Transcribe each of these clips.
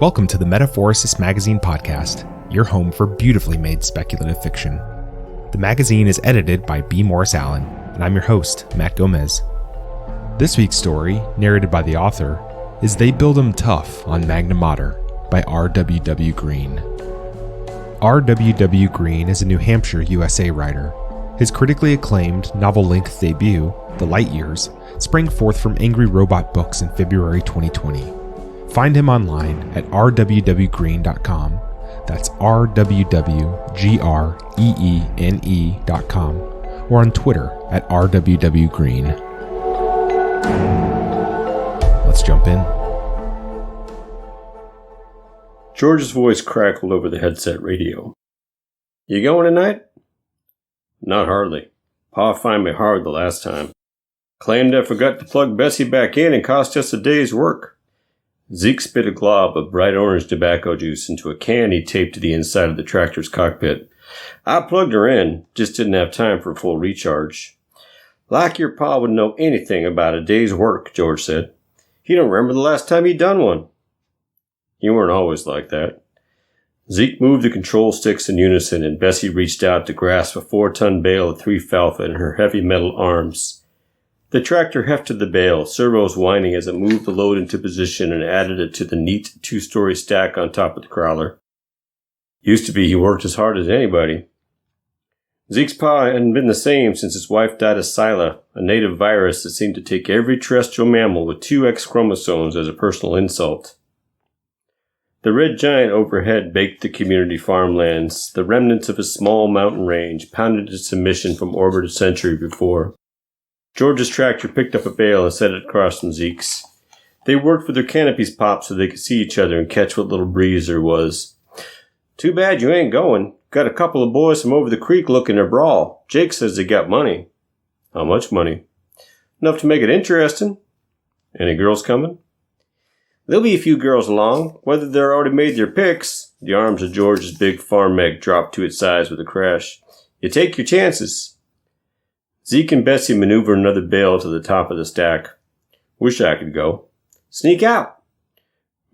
Welcome to the Metaphorosis magazine podcast, your home for beautifully made speculative fiction. The magazine is edited by B. Morris Allen, and I'm your host, Matt Gomez. This week's story, narrated by the author, is They Build 'Em Tough on Magna by R.W.W. Greene. R.W.W. Greene is a New Hampshire, USA writer. His critically acclaimed novel-length debut, The Light Years, sprang forth from Angry Robot Books in February 2020. Find him online at rwwgreene.com. That's rwwgreene.com, or on Twitter at rwwgreene. Let's jump in. George's voice crackled over the headset radio. You going tonight? Not hardly. Pa fined me hard the last time. Claimed I forgot to plug Bessie back in and cost us a day's work. Zeke spit a glob of bright orange tobacco juice into a can he taped to the inside of the tractor's cockpit. I plugged her in, just didn't have time for a full recharge. Like your pa would know anything about a day's work, George said. He don't remember the last time he done one. You weren't always like that. Zeke moved the control sticks in unison, and Bessie reached out to grasp a 4-ton bale of 3-Falfa in her heavy metal arms. The tractor hefted the bale, servos whining as it moved the load into position and added it to the neat 2-story stack on top of the crawler. Used to be he worked as hard as anybody. Zeke's pa hadn't been the same since his wife died of Sila, a native virus that seemed to take every terrestrial mammal with 2 X chromosomes as a personal insult. The red giant overhead baked the community farmlands, the remnants of a small mountain range pounded to submission from orbit a century before. George's tractor picked up a bale and set it across from Zeke's. They worked with their canopies popped so they could see each other and catch what little breeze there was. Too bad you ain't going. Got a couple of boys from over the creek looking to brawl. Jake says they got money. How much money? Enough to make it interesting. Any girls coming? There'll be a few girls along, whether they're already made their picks. The arms of George's big farm meg dropped to its sides with a crash. You take your chances. Zeke and Bessie maneuvered another bale to the top of the stack. Wish I could go. Sneak out.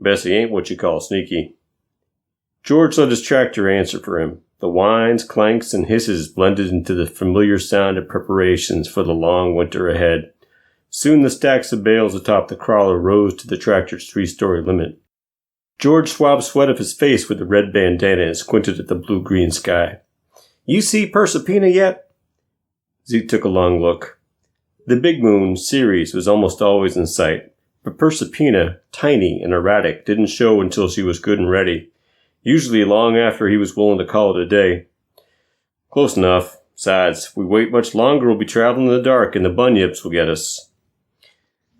Bessie ain't what you call sneaky. George let his tractor answer for him. The whines, clanks, and hisses blended into the familiar sound of preparations for the long winter ahead. Soon the stacks of bales atop the crawler rose to the tractor's 3-story limit. George swabbed sweat off his face with the red bandana and squinted at the blue-green sky. You see Proserpina yet? Zeke took a long look. The big moon, Ceres, was almost always in sight, but Proserpina, tiny and erratic, didn't show until she was good and ready, usually long after he was willing to call it a day. Close enough. Besides, if we wait much longer, we'll be traveling in the dark, and the bunyips will get us.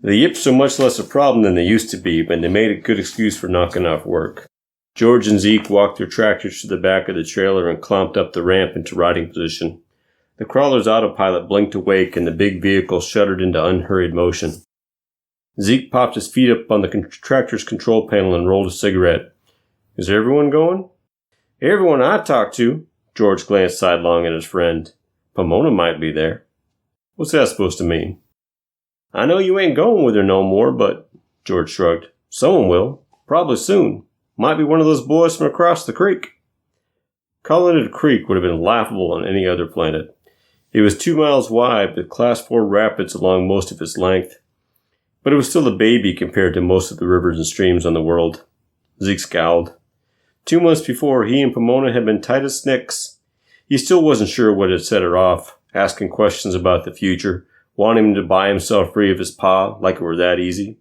The yips are much less a problem than they used to be, but they made a good excuse for knocking off work. George and Zeke walked their tractors to the back of the trailer and clomped up the ramp into riding position. The crawler's autopilot blinked awake, and the big vehicle shuddered into unhurried motion. Zeke popped his feet up on the tractor's control panel and rolled a cigarette. Is everyone going? Everyone I talked to. George glanced sidelong at his friend. Pomona might be there. What's that supposed to mean? I know you ain't going with her no more, but... George shrugged. Someone will. Probably soon. Might be one of those boys from across the creek. Calling it a creek would have been laughable on any other planet. It was 2 miles wide with Class 4 rapids along most of its length, but it was still a baby compared to most of the rivers and streams on the world. Zeke scowled. 2 months before, he and Pomona had been tight as snicks. He still wasn't sure what had set her off, asking questions about the future, wanting him to buy himself free of his pa, like it were that easy.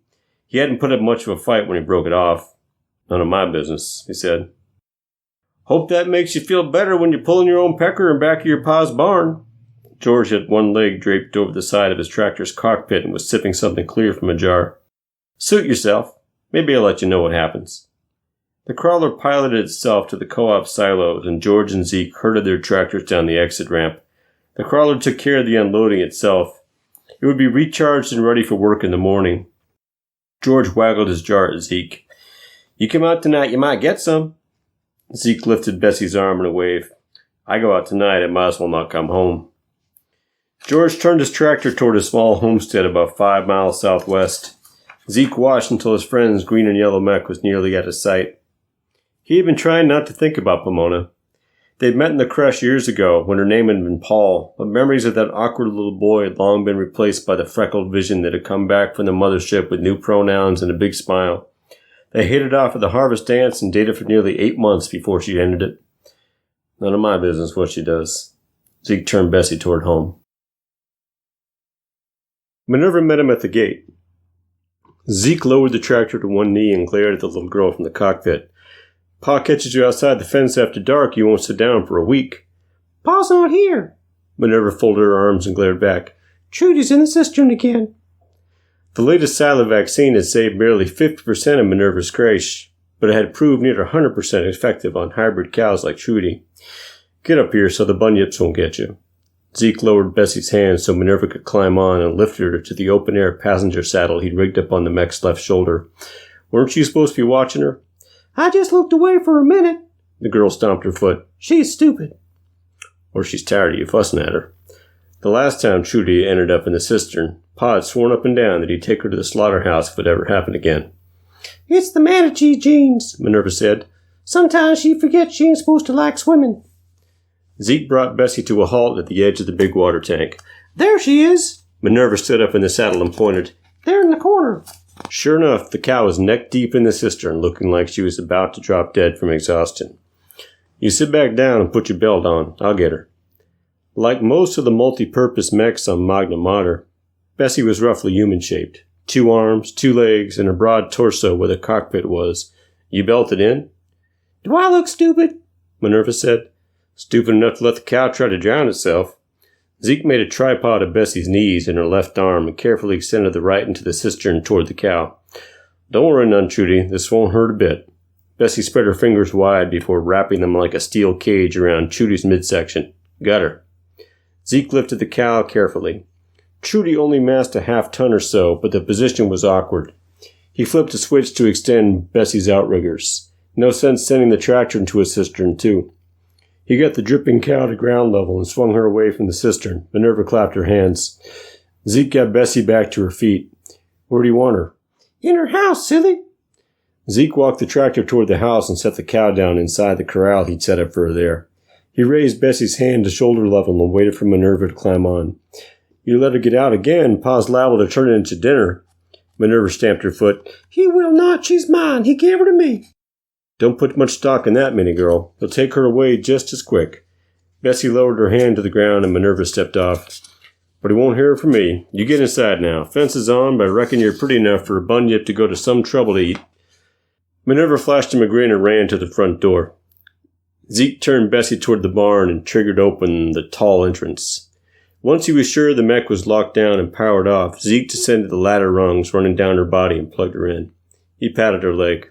He hadn't put up much of a fight when he broke it off. None of my business, he said. Hope that makes you feel better when you're pulling your own pecker in back of your pa's barn. George had one leg draped over the side of his tractor's cockpit and was sipping something clear from a jar. Suit yourself. Maybe I'll let you know what happens. The crawler piloted itself to the co-op silos, and George and Zeke herded their tractors down the exit ramp. The crawler took care of the unloading itself. It would be recharged and ready for work in the morning. George waggled his jar at Zeke. You come out tonight, you might get some. Zeke lifted Bessie's arm in a wave. I go out tonight, I might as well not come home. George turned his tractor toward a small homestead about 5 miles southwest. Zeke watched until his friend's green and yellow mech was nearly out of sight. He had been trying not to think about Pomona. They'd met in the creche years ago when her name had been Paul, but memories of that awkward little boy had long been replaced by the freckled vision that had come back from the mothership with new pronouns and a big smile. They hit it off at the harvest dance and dated for nearly 8 months before she ended it. None of my business what she does. Zeke turned Bessie toward home. Minerva met him at the gate. Zeke lowered the tractor to one knee and glared at the little girl from the cockpit. Pa catches you outside the fence after dark, you won't sit down for a week. Pa's not here. Minerva folded her arms and glared back. Trudy's in the cistern again. The latest silent vaccine had saved barely 50% of Minerva's creche, but it had proved near 100% effective on hybrid cows like Trudy. Get up here so the bunyips won't get you. Zeke lowered Bessie's hands so Minerva could climb on and lifted her to the open-air passenger saddle he'd rigged up on the mech's left shoulder. Weren't you supposed to be watching her? I just looked away for a minute. The girl stomped her foot. She's stupid. Or she's tired of you fussing at her. The last time Trudy ended up in the cistern, Pa had sworn up and down that he'd take her to the slaughterhouse if it ever happened again. It's the manatee genes, Minerva said. Sometimes she forgets she ain't supposed to like swimming. Zeke brought Bessie to a halt at the edge of the big water tank. There she is. Minerva stood up in the saddle and pointed. There in the corner. Sure enough, the cow was neck deep in the cistern, looking like she was about to drop dead from exhaustion. You sit back down and put your belt on. I'll get her. Like most of the multi-purpose mechs on Magna Mater, Bessie was roughly human-shaped. 2 arms, 2 legs, and a broad torso where the cockpit was. You belted in? Do I look stupid? Minerva said. Stupid enough to let the cow try to drown itself. Zeke made a tripod of Bessie's knees in her left arm and carefully extended the right into the cistern toward the cow. Don't worry none, Trudy. This won't hurt a bit. Bessie spread her fingers wide before wrapping them like a steel cage around Trudy's midsection. Got her. Zeke lifted the cow carefully. Trudy only massed a half-ton or so, but the position was awkward. He flipped a switch to extend Bessie's outriggers. No sense sending the tractor into a cistern, too. He got the dripping cow to ground level and swung her away from the cistern. Minerva clapped her hands. Zeke got Bessie back to her feet. Where do you want her? In her house, silly. Zeke walked the tractor toward the house and set the cow down inside the corral he'd set up for her there. He raised Bessie's hand to shoulder level and waited for Minerva to climb on. You let her get out again, Pa's liable to turn it into dinner. Minerva stamped her foot. He will not. She's mine. He gave her to me. Don't put much stock in that, mini girl. He'll take her away just as quick. Bessie lowered her hand to the ground and Minerva stepped off. But he won't hear it from me. You get inside now. Fence is on, but I reckon you're pretty enough for a bunyip to go to some trouble to eat. Minerva flashed him a grin and ran to the front door. Zeke turned Bessie toward the barn and triggered open the tall entrance. Once he was sure the mech was locked down and powered off, Zeke descended the ladder rungs running down her body and plugged her in. He patted her leg.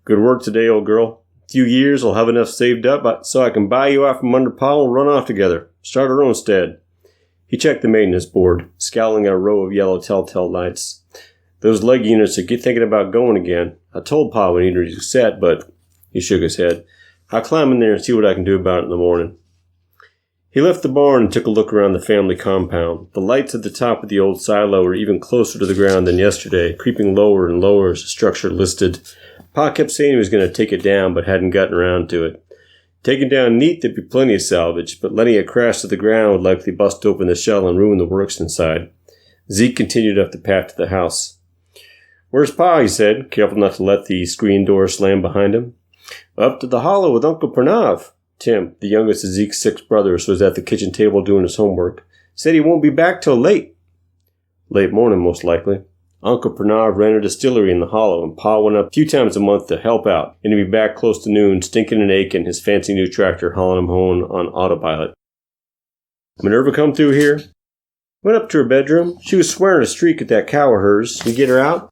Good work today, old girl. A few years I'll have enough saved up so I can buy you out from under Pa and run off together. Start our own stead. He checked the maintenance board, scowling at a row of yellow telltale lights. Those leg units are thinking about going again. I told Pa we needed to set, but he shook his head. I'll climb in there and see what I can do about it in the morning. He left the barn and took a look around the family compound. The lights at the top of the old silo were even closer to the ground than yesterday, creeping lower and lower as the structure listed. Pa kept saying he was going to take it down, but hadn't gotten around to it. Taken down neat, there'd be plenty of salvage, but letting it crash to the ground would likely bust open the shell and ruin the works inside. Zeke continued up the path to the house. Where's Pa? He said, careful not to let the screen door slam behind him. Up to the hollow with Uncle Pranav. Tim, the youngest of Zeke's 6 brothers, was at the kitchen table doing his homework. Said he won't be back till late. Late morning, most likely. Uncle Pranav ran a distillery in the hollow, and Pa went up a few times a month to help out, and he'd be back close to noon, stinking and aching, his fancy new tractor hauling him home on autopilot. Minerva come through here? Went up to her bedroom. She was swearing a streak at that cow of hers. You get her out?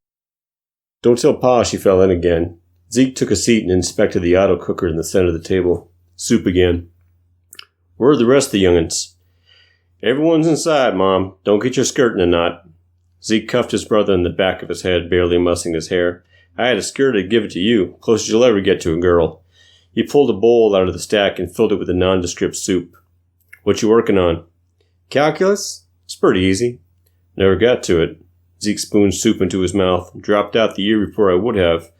Don't tell Pa she fell in again. Zeke took a seat and inspected the auto cooker in the center of the table. Soup again. Where are the rest of the young'uns? Everyone's inside, Mom. Don't get your skirt in a knot. Zeke cuffed his brother in the back of his head, barely mussing his hair. I had a skirt to give it to you, close as you'll ever get to a girl. He pulled a bowl out of the stack and filled it with a nondescript soup. What you working on? Calculus? It's pretty easy. Never got to it. Zeke spooned soup into his mouth, dropped out the year before I would have.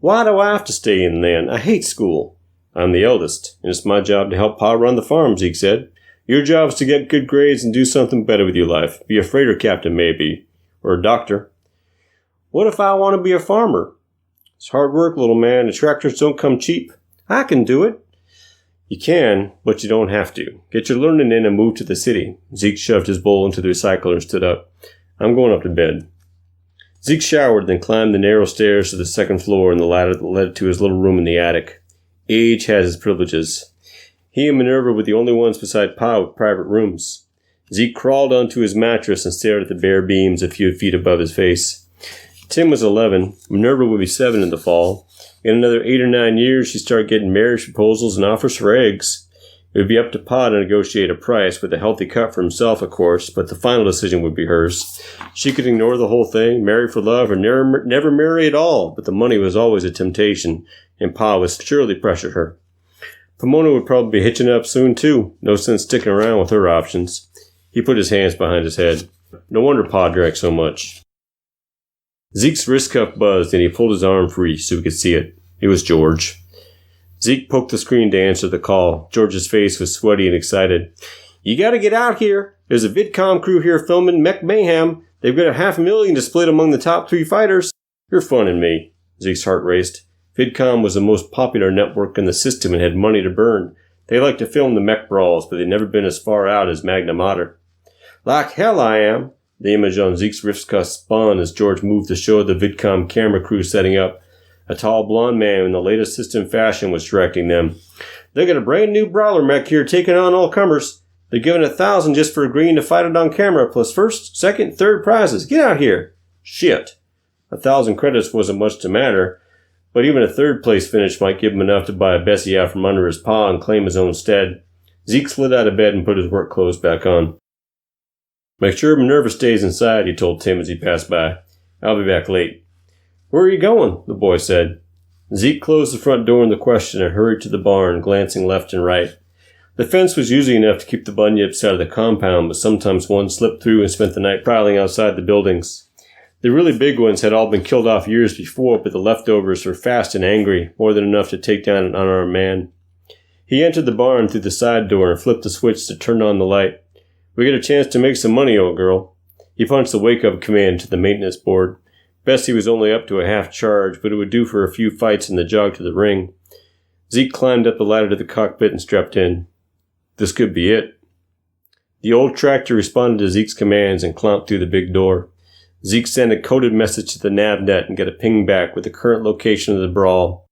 Why do I have to stay in then? I hate school. I'm the eldest, and it's my job to help Pa run the farm, Zeke said. Your job is to get good grades and do something better with your life. Be a freighter captain, maybe. Or a doctor. What if I want to be a farmer? It's hard work, little man. The tractors don't come cheap. I can do it. You can, but you don't have to. Get your learning in and move to the city. Zeke shoved his bowl into the recycler and stood up. I'm going up to bed. Zeke showered, then climbed the narrow stairs to the second floor and the ladder that led to his little room in the attic. Age has its privileges. He and Minerva were the only ones beside Pa with private rooms. Zeke crawled onto his mattress and stared at the bare beams a few feet above his face. Tim was 11. Minerva would be 7 in the fall. In another 8 or 9 years, she'd start getting marriage proposals and offers for eggs. It would be up to Pa to negotiate a price, with a healthy cut for himself, of course, but the final decision would be hers. She could ignore the whole thing, marry for love, or never marry at all, but the money was always a temptation, and Pa would surely pressure her. Pomona would probably be hitching up soon, too. No sense sticking around with her options. He put his hands behind his head. No wonder Pa drank so much. Zeke's wrist cuff buzzed, and he pulled his arm free so he could see it. It was George. Zeke poked the screen to answer the call. George's face was sweaty and excited. You gotta get out here. There's a VidCom crew here filming Mech Mayhem. They've got $500,000 to split among the top 3 fighters. You're funning me. Zeke's heart raced. VidCom was the most popular network in the system and had money to burn. They liked to film the mech brawls, but they'd never been as far out as Magna. Like hell I am. The image on Zeke's wrist cuff spun as George moved to show the VidCom camera crew setting up. A tall blonde man in the latest system fashion was directing them. They got a brand new brawler mech here taking on all comers. They're giving $1,000 just for agreeing to fight it on camera, plus first, second, third prizes. Get out here. Shit. 1,000 credits wasn't much to matter, but even a third place finish might give him enough to buy Bessie out from under his paw and claim his own stead. Zeke slid out of bed and put his work clothes back on. Make sure Minerva stays inside, he told Tim as he passed by. I'll be back late. Where are you going? The boy said. Zeke closed the front door in the question and hurried to the barn, glancing left and right. The fence was usually enough to keep the bunyips out of the compound, but sometimes one slipped through and spent the night prowling outside the buildings. The really big ones had all been killed off years before, but the leftovers were fast and angry, more than enough to take down an unarmed man. He entered the barn through the side door and flipped the switch to turn on the light. We get a chance to make some money, old girl. He punched the wake-up command to the maintenance board. Bessie was only up to a half charge, but it would do for a few fights in the jog to the ring. Zeke climbed up the ladder to the cockpit and strapped in. This could be it. The old tractor responded to Zeke's commands and clomped through the big door. Zeke sent a coded message to the navnet and got a ping back with the current location of the brawl.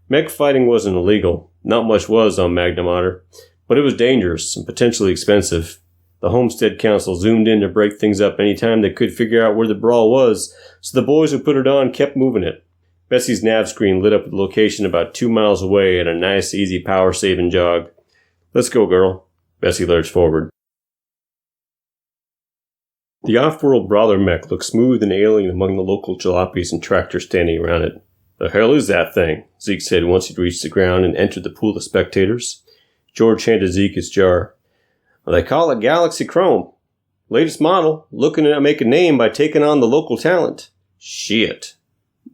Mech fighting wasn't illegal. Not much was on Magna, but it was dangerous and potentially expensive. The Homestead Council zoomed in to break things up any time they could figure out where the brawl was, so the boys who put it on kept moving it. Bessie's nav screen lit up with the location about 2 miles away and a nice, easy power-saving jog. Let's go, girl. Bessie lurched forward. The off-world brawler mech looked smooth and alien among the local jalopies and tractors standing around it. The hell is that thing? Zeke said once he'd reached the ground and entered the pool of spectators. George handed Zeke his jar. They call it Galaxy Chrome. Latest model, looking to make a name by taking on the local talent. Shit.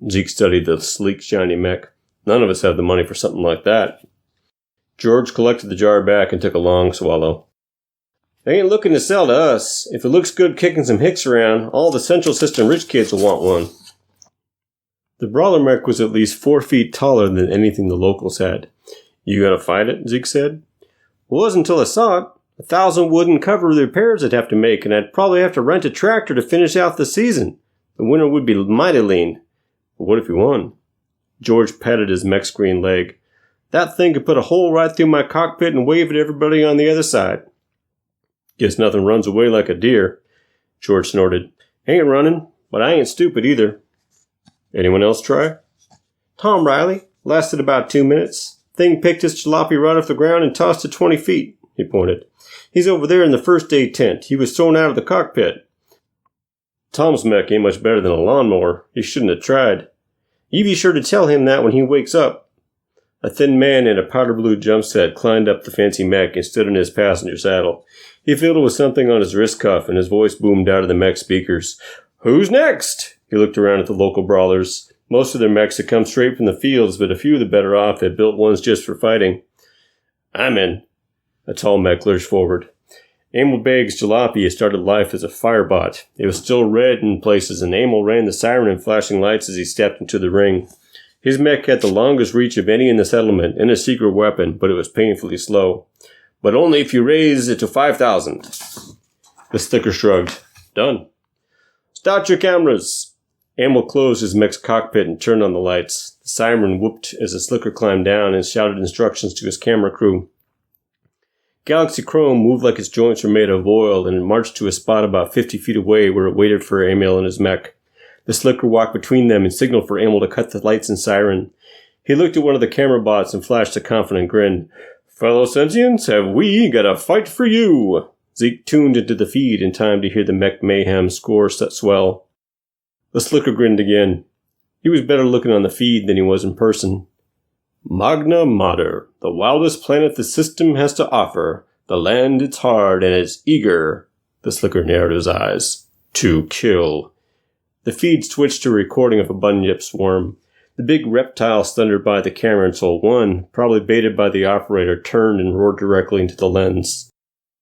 Zeke studied the sleek, shiny mech. None of us have the money for something like that. George collected the jar back and took a long swallow. They ain't looking to sell to us. If it looks good kicking some hicks around, all the Central System rich kids will want one. The brawler mech was at least 4 feet taller than anything the locals had. You gonna fight it? Zeke said. It wasn't until I saw it. 1,000 wouldn't cover the repairs I'd have to make, and I'd probably have to rent a tractor to finish out the season. The winter would be mighty lean. But what if you won? George patted his mech's green leg. That thing could put a hole right through my cockpit and wave at everybody on the other side. Guess nothing runs away like a deer. George snorted. Ain't running, but I ain't stupid either. Anyone else try? Tom Riley. Lasted about 2 minutes. Thing picked his jalopy right off the ground and tossed it 20 feet. He pointed. He's over there in the first aid tent. He was thrown out of the cockpit. Tom's mech ain't much better than a lawnmower. He shouldn't have tried. You be sure to tell him that when he wakes up. A thin man in a powder blue jumpsuit climbed up the fancy mech and stood in his passenger saddle. He fiddled with something on his wrist cuff, and his voice boomed out of the mech speakers. Who's next? He looked around at the local brawlers. Most of their mechs had come straight from the fields, but a few of the better off had built ones just for fighting. I'm in. A tall mech lurched forward. Emil Beg's Jalopy had started life as a firebot. It was still red in places, and Emil ran the siren and flashing lights as he stepped into the ring. His mech had the longest reach of any in the settlement, and a secret weapon, but it was painfully slow. But only if you raise it to 5,000. The Slicker shrugged. Done. Start your cameras. Emil closed his mech's cockpit and turned on the lights. The siren whooped as the Slicker climbed down and shouted instructions to his camera crew. Galaxy Chrome moved like its joints were made of oil and marched to a spot about 50 feet away where it waited for Emil and his mech. The Slicker walked between them and signaled for Emil to cut the lights and siren. He looked at one of the camera bots and flashed a confident grin. Fellow sentients, have we got a fight for you? Zeke tuned into the feed in time to hear the mech mayhem score swell. The Slicker grinned again. He was better looking on the feed than he was in person. Magna Mater, the wildest planet the system has to offer. The land it's hard and it's eager. The Slicker narrowed his eyes. To kill. The feed switched to a recording of a bunyip swarm. The big reptile thundered by the camera until one, probably baited by the operator, turned and roared directly into the lens.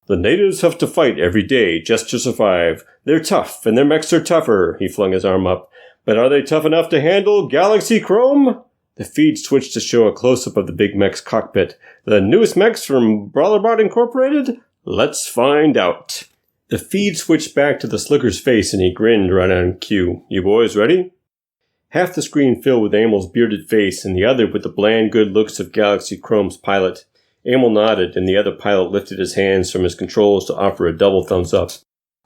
The natives have to fight every day just to survive. They're tough, and their mechs are tougher. He flung his arm up. But are they tough enough to handle Galaxy Chrome? The feed switched to show a close-up of the big mech's cockpit. The newest mechs from Brawlerbot Incorporated? Let's find out. The feed switched back to the Slicker's face and he grinned right on cue. You boys ready? Half the screen filled with Emil's bearded face and the other with the bland good looks of Galaxy Chrome's pilot. Emil nodded and the other pilot lifted his hands from his controls to offer a double thumbs up.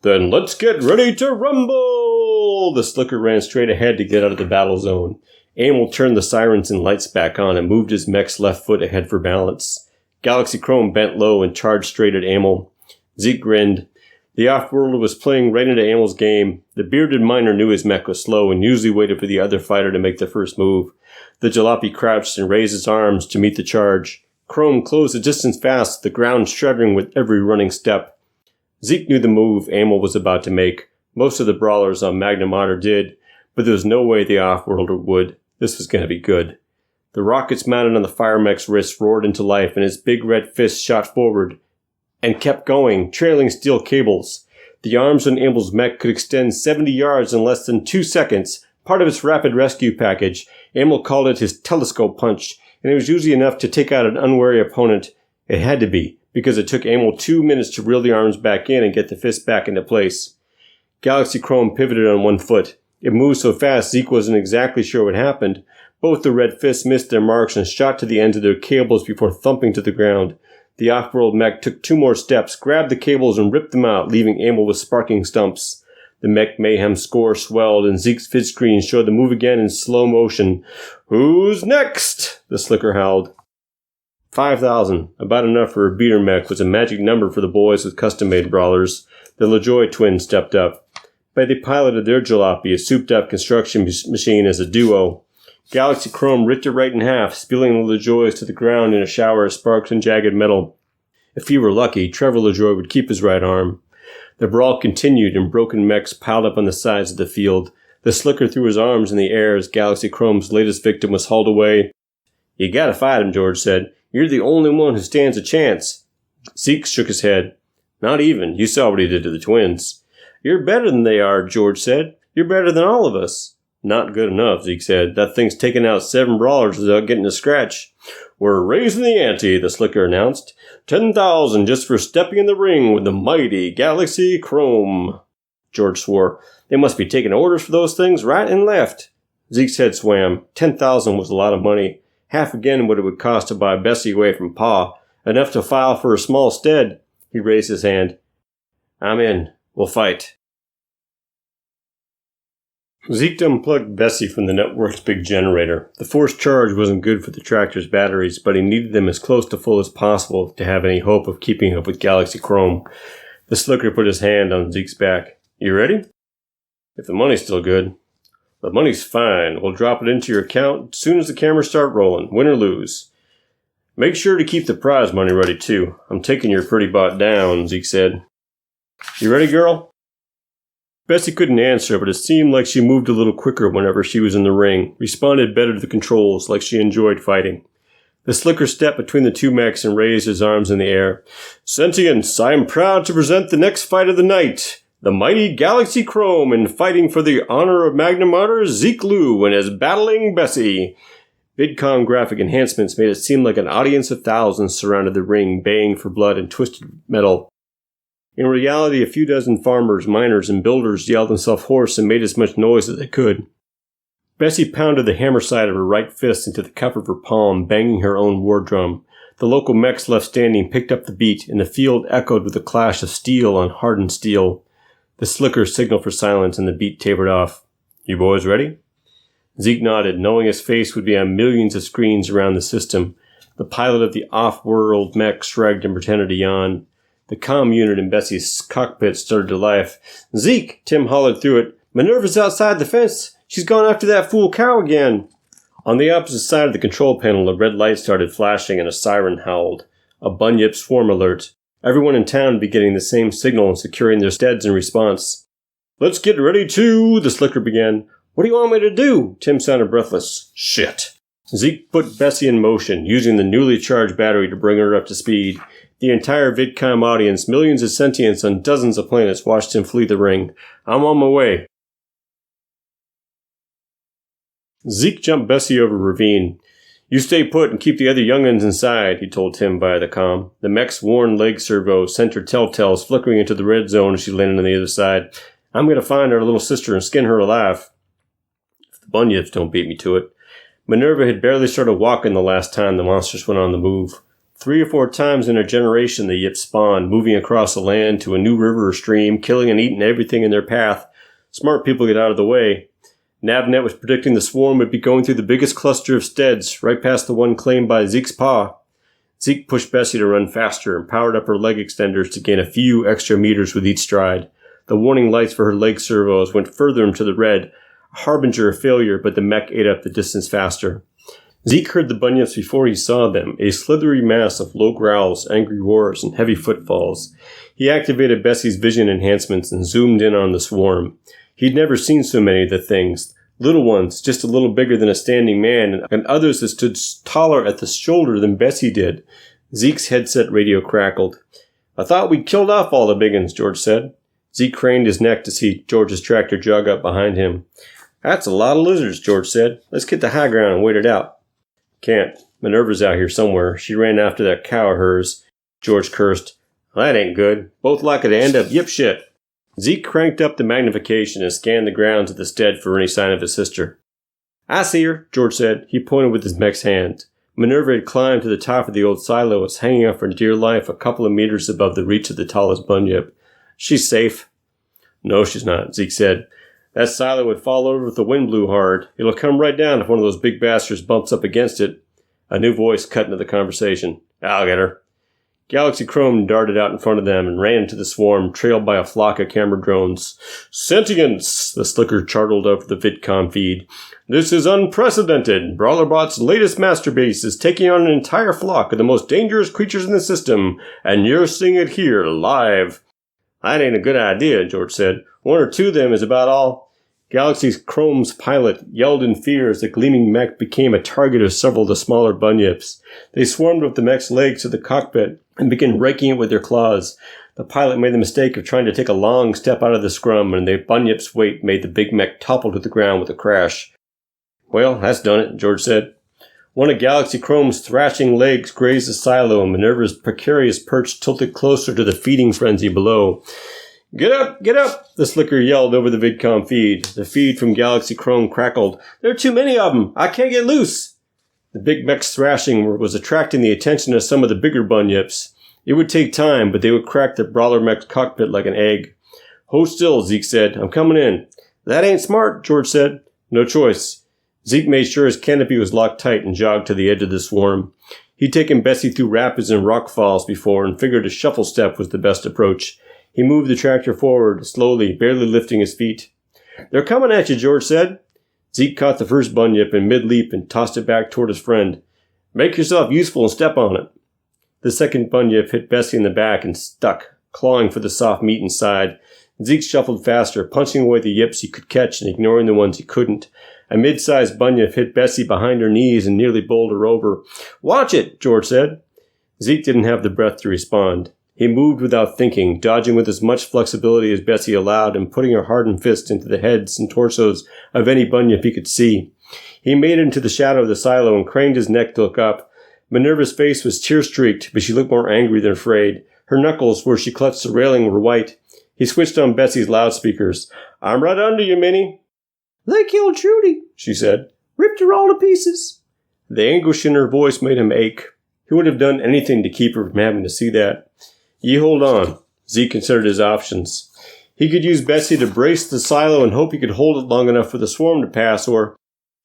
Then let's get ready to rumble! The Slicker ran straight ahead to get out of the battle zone. Emil turned the sirens and lights back on and moved his mech's left foot ahead for balance. Galaxy Chrome bent low and charged straight at Emil. Zeke grinned. The off-worlder was playing right into Emil's game. The bearded miner knew his mech was slow and usually waited for the other fighter to make the first move. The Jalopy crouched and raised his arms to meet the charge. Chrome closed the distance fast, the ground shuddering with every running step. Zeke knew the move Emil was about to make. Most of the brawlers on Magna Mater did, but there was no way the off-worlder would. This was going to be good. The rockets mounted on the fire mech's wrist roared into life, and his big red fist shot forward and kept going, trailing steel cables. The arms on Emil's mech could extend 70 yards in less than 2 seconds, part of its rapid rescue package. Emil called it his telescope punch, and it was usually enough to take out an unwary opponent. It had to be, because it took Emil 2 minutes to reel the arms back in and get the fist back into place. Galaxy Chrome pivoted on one foot. It moved so fast Zeke wasn't exactly sure what happened. Both the red fists missed their marks and shot to the ends of their cables before thumping to the ground. The off-world mech took 2 more steps, grabbed the cables, and ripped them out, leaving Emil with sparking stumps. The mech mayhem score swelled, and Zeke's vid screen showed the move again in slow motion. Who's next? The Slicker howled. 5,000, about enough for a beater mech, was a magic number for the boys with custom-made brawlers. The LaJoy twins stepped up. But they piloted their Jalopy, a souped-up construction machine, as a duo. Galaxy Chrome ripped it right in half, spilling the LaJoys to the ground in a shower of sparks and jagged metal. If he were lucky, Trevor LaJoy would keep his right arm. The brawl continued, and broken mechs piled up on the sides of the field. The Slicker threw his arms in the air as Galaxy Chrome's latest victim was hauled away. You gotta fight him, George said. You're the only one who stands a chance. Zeke shook his head. Not even. You saw what he did to the twins. You're better than they are, George said. You're better than all of us. Not good enough, Zeke said. That thing's taken out 7 brawlers without getting a scratch. We're raising the ante, the Slicker announced. 10,000 just for stepping in the ring with the mighty Galaxy Chrome. George swore. They must be taking orders for those things right and left. Zeke's head swam. 10,000 was a lot of money. Half again what it would cost to buy Bessie away from Pa. Enough to file for a small stead. He raised his hand. I'm in. We'll fight. Zeke unplugged Bessie from the network's big generator. The forced charge wasn't good for the tractor's batteries, but he needed them as close to full as possible to have any hope of keeping up with Galaxy Chrome. The Slicker put his hand on Zeke's back. You ready? If the money's still good. The money's fine. We'll drop it into your account as soon as the cameras start rolling, win or lose. Make sure to keep the prize money ready, too. I'm taking your pretty bot down, Zeke said. You ready, girl? Bessie couldn't answer, but it seemed like she moved a little quicker whenever she was in the ring, responded better to the controls like she enjoyed fighting. The Slicker stepped between the two mechs and raised his arms in the air. Sentience, I am proud to present the next fight of the night. The mighty Galaxy Chrome in fighting for the honor of Magna martyr Zeke Liu and his battling Bessie. VidCom graphic enhancements made it seem like an audience of thousands surrounded the ring, baying for blood and twisted metal. In reality, a few dozen farmers, miners, and builders yelled themselves hoarse and made as much noise as they could. Bessie pounded the hammer side of her right fist into the cup of her palm, banging her own war drum. The local mechs left standing picked up the beat, and the field echoed with a clash of steel on hardened steel. The Slicker signaled for silence, and the beat tapered off. You boys ready? Zeke nodded, knowing his face would be on millions of screens around the system. The pilot of the off-world mech shrugged and pretended to yawn. The comm unit in Bessie's cockpit started to life. Zeke! Tim hollered through it. Minerva's outside the fence. She's gone after that fool cow again. On the opposite side of the control panel, a red light started flashing and a siren howled. A bunyip swarm alert. Everyone in town would be getting the same signal and securing their steads in response. Let's get ready to... the Slicker began. What do you want me to do? Tim sounded breathless. Shit. Zeke put Bessie in motion, using the newly charged battery to bring her up to speed. The entire VidCom audience, millions of sentients on dozens of planets, watched him flee the ring. I'm on my way. Zeke jumped Bessie over a ravine. You stay put and keep the other young'uns inside, he told Tim via the comm. The mech's worn leg servo sent her telltales flickering into the red zone as she landed on the other side. I'm going to find our little sister and skin her alive. If the bunyips don't beat me to it. Minerva had barely started walking the last time the monsters went on the move. 3 or 4 times in a generation the yips spawned, moving across the land to a new river or stream, killing and eating everything in their path. Smart people get out of the way. Navnet was predicting the swarm would be going through the biggest cluster of steads, right past the one claimed by Zeke's pa. Zeke pushed Bessie to run faster and powered up her leg extenders to gain a few extra meters with each stride. The warning lights for her leg servos went further into the red, a harbinger of failure, but the mech ate up the distance faster. Zeke heard the bunyips before he saw them, a slithery mass of low growls, angry roars, and heavy footfalls. He activated Bessie's vision enhancements and zoomed in on the swarm. He'd never seen so many of the things. Little ones, just a little bigger than a standing man, and others that stood taller at the shoulder than Bessie did. Zeke's headset radio crackled. I thought we'd killed off all the big uns, George said. Zeke craned his neck to see George's tractor jog up behind him. That's a lot of lizards, George said. Let's get to high ground and wait it out. Can't. Minerva's out here somewhere. She ran after that cow of hers. George cursed. Well, that ain't good. Both likely to end up yip shit. Zeke cranked up the magnification and scanned the grounds of the stead for any sign of his sister. I see her, George said. He pointed with his mech's hand. Minerva had climbed to the top of the old silo and was hanging up for dear life a couple of meters above the reach of the tallest bunyip. She's safe. No, she's not, Zeke said. That silo would fall over if the wind blew hard. It'll come right down if one of those big bastards bumps up against it. A new voice cut into the conversation. I'll get her. Galaxy Chrome darted out in front of them and ran into the swarm, trailed by a flock of camera drones. Sentience! The Slicker chortled over the VidCom feed. This is unprecedented. Brawlerbot's latest masterpiece is taking on an entire flock of the most dangerous creatures in the system, and you're seeing it here, live. That ain't a good idea, George said. 1 or 2 of them is about all. Galaxy Chrome's pilot yelled in fear as the gleaming mech became a target of several of the smaller bunyips. They swarmed up the mech's legs to the cockpit and began raking it with their claws. The pilot made the mistake of trying to take a long step out of the scrum, and the bunyip's weight made the big mech topple to the ground with a crash. Well, that's done it, George said. One of Galaxy Chrome's thrashing legs grazed the silo, and Minerva's precarious perch tilted closer to the feeding frenzy below. Get up! Get up! The Slicker yelled over the VidCom feed. The feed from Galaxy Chrome crackled. There are too many of them! I can't get loose! The big mech's thrashing was attracting the attention of some of the bigger bunyips. It would take time, but they would crack the brawler mech's cockpit like an egg. Hold still, Zeke said. I'm coming in. That ain't smart, George said. No choice. Zeke made sure his canopy was locked tight and jogged to the edge of the swarm. He'd taken Bessie through rapids and rock falls before and figured a shuffle step was the best approach. He moved the tractor forward, slowly, barely lifting his feet. They're coming at you, George said. Zeke caught the first bunyip in mid-leap and tossed it back toward his friend. Make yourself useful and step on it. The second bunyip hit Bessie in the back and stuck, clawing for the soft meat inside. Zeke shuffled faster, punching away the yips he could catch and ignoring the ones he couldn't. A mid-sized bunyip hit Bessie behind her knees and nearly bowled her over. "Watch it," George said. Zeke didn't have the breath to respond. He moved without thinking, dodging with as much flexibility as Bessie allowed and putting her hardened fist into the heads and torsos of any bunyip he could see. He made it into the shadow of the silo and craned his neck to look up. Minerva's face was tear-streaked, but she looked more angry than afraid. Her knuckles, where she clutched the railing, were white. He switched on Bessie's loudspeakers. "I'm right under you, Minnie." "They killed Trudy," she said. "Ripped her all to pieces." The anguish in her voice made him ache. He would have done anything to keep her from having to see that. "You hold on." Zeke considered his options. He could use Bessie to brace the silo and hope he could hold it long enough for the swarm to pass, or,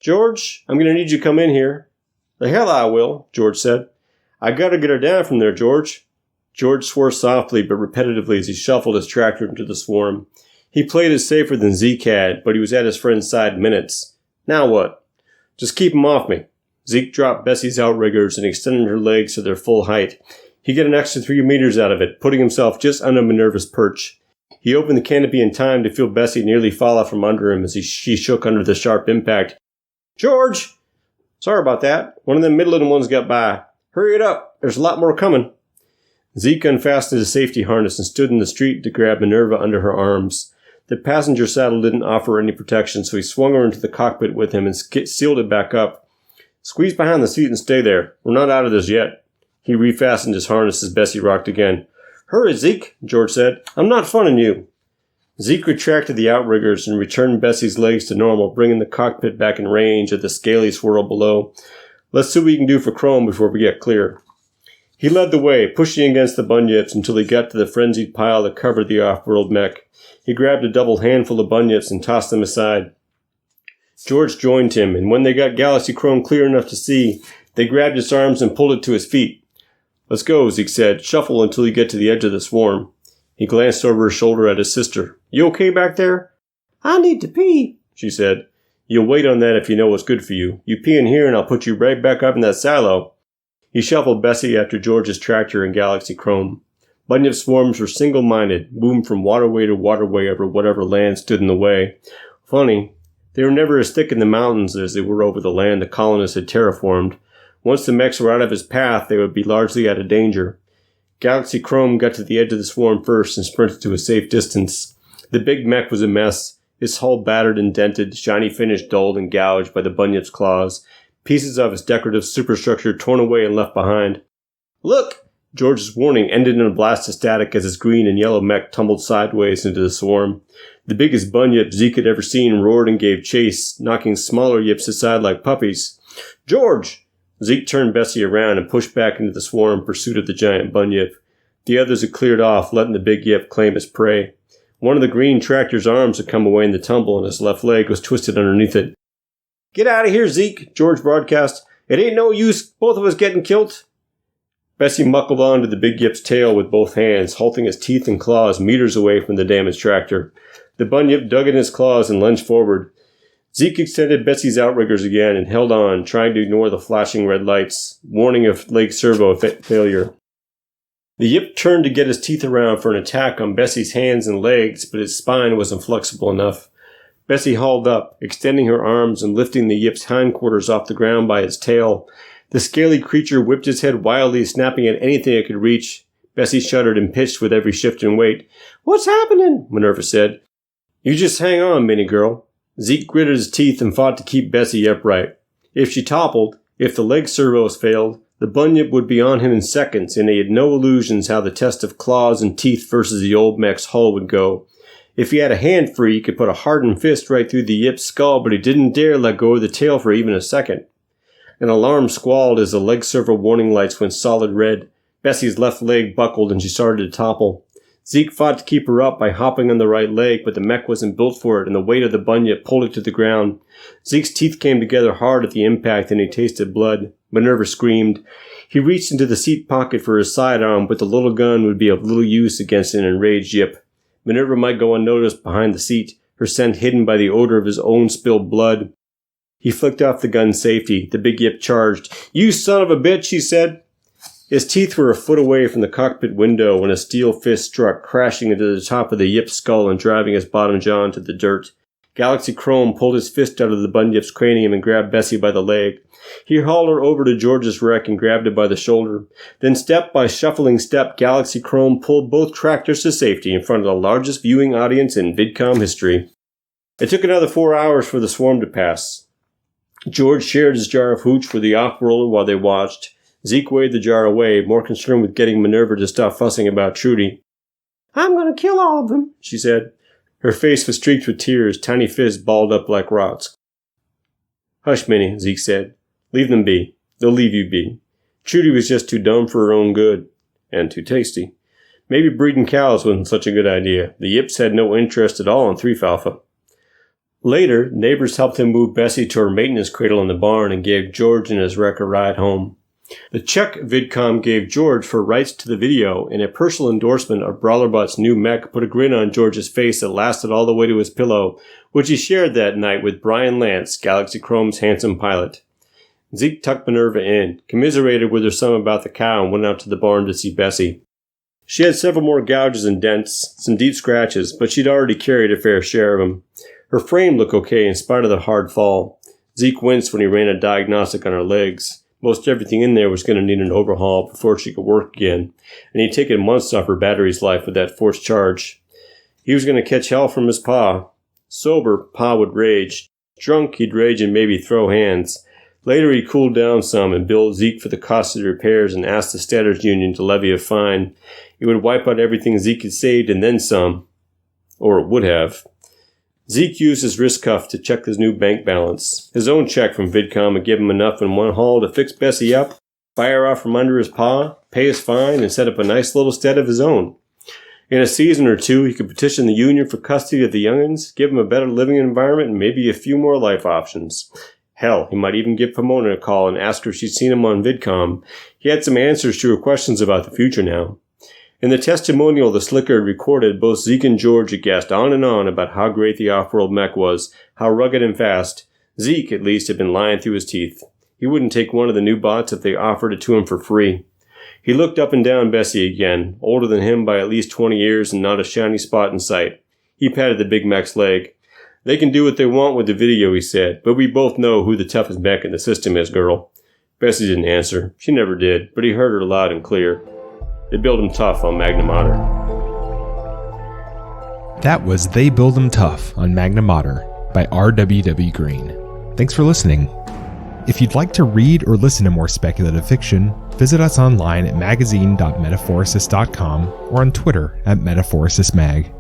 "George, I'm going to need you to come in here." "The hell I will," George said. "I gotta get her down from there, George." George swore softly but repetitively as he shuffled his tractor into the swarm. He played it safer than Zeke had, but he was at his friend's side minutes. "Now what?" "Just keep him off me." Zeke dropped Bessie's outriggers and extended her legs to their full height. He got an extra 3 meters out of it, putting himself just under Minerva's perch. He opened the canopy in time to feel Bessie nearly fall out from under him as she shook under the sharp impact. "George!" "Sorry about that. One of them middling ones got by. Hurry it up. There's a lot more coming." Zeke unfastened his safety harness and stood in the street to grab Minerva under her arms. The passenger saddle didn't offer any protection, so he swung her into the cockpit with him and sealed it back up. "Squeeze behind the seat and stay there. We're not out of this yet." He refastened his harness as Bessie rocked again. "Hurry, Zeke," George said. "I'm not funning you." Zeke retracted the outriggers and returned Bessie's legs to normal, bringing the cockpit back in range of the scaly swirl below. "Let's see what we can do for Chrome before we get clear." He led the way, pushing against the bunyips until he got to the frenzied pile that covered the off-world mech. He grabbed a double handful of bunyips and tossed them aside. George joined him, and when they got Galaxy Chrome clear enough to see, they grabbed his arms and pulled it to his feet. "Let's go," Zeke said. "Shuffle until you get to the edge of the swarm." He glanced over his shoulder at his sister. "You okay back there?" "I need to pee," she said. "You'll wait on that if you know what's good for you. You pee in here and I'll put you right back up in that silo." He shuffled Bessie after George's tractor and Galaxy Chrome. Bunyip swarms were single-minded, moving from waterway to waterway over whatever land stood in the way. Funny, they were never as thick in the mountains as they were over the land the colonists had terraformed. Once the mechs were out of his path, they would be largely out of danger. Galaxy Chrome got to the edge of the swarm first and sprinted to a safe distance. The big mech was a mess, its hull battered and dented, shiny finish dulled and gouged by the bunyip's claws, pieces of its decorative superstructure torn away and left behind. "Look!" George's warning ended in a blast of static as his green and yellow mech tumbled sideways into the swarm. The biggest bunyip Zeke had ever seen roared and gave chase, knocking smaller yips aside like puppies. "George!" Zeke turned Bessie around and pushed back into the swarm in pursuit of the giant bunyip. The others had cleared off, letting the big yip claim his prey. One of the green tractor's arms had come away in the tumble, and his left leg was twisted underneath it. "Get out of here, Zeke," George broadcast. "It ain't no use both of us getting killed." Bessie muckled onto the big yip's tail with both hands, halting his teeth and claws meters away from the damaged tractor. The bunyip dug in his claws and lunged forward. Zeke extended Bessie's outriggers again and held on, trying to ignore the flashing red lights, warning of leg servo failure. The yip turned to get his teeth around for an attack on Bessie's hands and legs, but his spine wasn't flexible enough. Bessie hauled up, extending her arms and lifting the yip's hindquarters off the ground by its tail. The scaly creature whipped its head wildly, snapping at anything it could reach. Bessie shuddered and pitched with every shift in weight. "What's happening?" Minerva said. "You just hang on, mini girl." Zeke gritted his teeth and fought to keep Bessie upright. If she toppled, if the leg servos failed, the bunyip would be on him in seconds, and he had no illusions how the test of claws and teeth versus the old mech's hull would go. If he had a hand free, he could put a hardened fist right through the yip's skull, but he didn't dare let go of the tail for even a second. An alarm squalled as the leg servo warning lights went solid red. Bessie's left leg buckled and she started to topple. Zeke fought to keep her up by hopping on the right leg, but the mech wasn't built for it, and the weight of the bunyip pulled it to the ground. Zeke's teeth came together hard at the impact, and he tasted blood. Minerva screamed. He reached into the seat pocket for his sidearm, but the little gun would be of little use against an enraged yip. Minerva might go unnoticed behind the seat, her scent hidden by the odor of his own spilled blood. He flicked off the gun's safety. The big yip charged. "You son of a bitch," he said. His teeth were a foot away from the cockpit window when a steel fist struck, crashing into the top of the Yip's skull and driving his bottom jaw into the dirt. Galaxy Chrome pulled his fist out of the Bunyip's cranium and grabbed Bessie by the leg. He hauled her over to George's wreck and grabbed her by the shoulder. Then step by shuffling step, Galaxy Chrome pulled both tractors to safety in front of the largest viewing audience in VidCom history. It took another 4 hours for the swarm to pass. George shared his jar of hooch with the off-worlder while they watched. Zeke waved the jar away, more concerned with getting Minerva to stop fussing about Trudy. I'm going to kill all of them, she said. Her face was streaked with tears, tiny fists balled up like rods. Hush, Minnie, Zeke said. Leave them be. They'll leave you be. Trudy was just too dumb for her own good. And too tasty. Maybe breeding cows wasn't such a good idea. The Yips had no interest at all in 3-Alpha. Later, neighbors helped him move Bessie to her maintenance cradle in the barn and gave George and his wreck a ride home. The check VidCom gave George for rights to the video and a personal endorsement of Brawlerbot's new mech put a grin on George's face that lasted all the way to his pillow, which he shared that night with Brian Lance, Galaxy Chrome's handsome pilot. Zeke tucked Minerva in, commiserated with her son about the cow, and went out to the barn to see Bessie. She had several more gouges and dents, some deep scratches, but she'd already carried a fair share of them. Her frame looked okay in spite of the hard fall. Zeke winced when he ran a diagnostic on her legs. Most everything in there was going to need an overhaul before she could work again, and he'd taken months off her battery's life with that forced charge. He was going to catch hell from his pa. Sober, Pa would rage. Drunk, he'd rage and maybe throw hands. Later, he cooled down some and billed Zeke for the cost of the repairs and asked the Statters Union to levy a fine. It would wipe out everything Zeke had saved and then some. Or it would have. Zeke used his wrist cuff to check his new bank balance. His own check from VidCom had given him enough in one haul to fix Bessie up, buy her off from under his paw, pay his fine, and set up a nice little stead of his own. In a season or two, he could petition the union for custody of the young'uns, give them a better living environment, and maybe a few more life options. Hell, he might even give Pomona a call and ask her if she'd seen him on VidCom. He had some answers to her questions about the future now. In the testimonial the Slicker had recorded, both Zeke and George had gasped on and on about how great the off-world mech was, how rugged and fast. Zeke, at least, had been lying through his teeth. He wouldn't take one of the new bots if they offered it to him for free. He looked up and down Bessie again, older than him by at least 20 years and not a shiny spot in sight. He patted the big mech's leg. They can do what they want with the video, he said, but we both know who the toughest mech in the system is, girl. Bessie didn't answer. She never did, but he heard her loud and clear. They build him tough on Magna Mater. That was They Build 'Em Tough on Magna Mater by R.W.W. Greene. Thanks for listening. If you'd like to read or listen to more speculative fiction, visit us online at magazine.metaphorosis.com or on Twitter at MetaphorisisMag.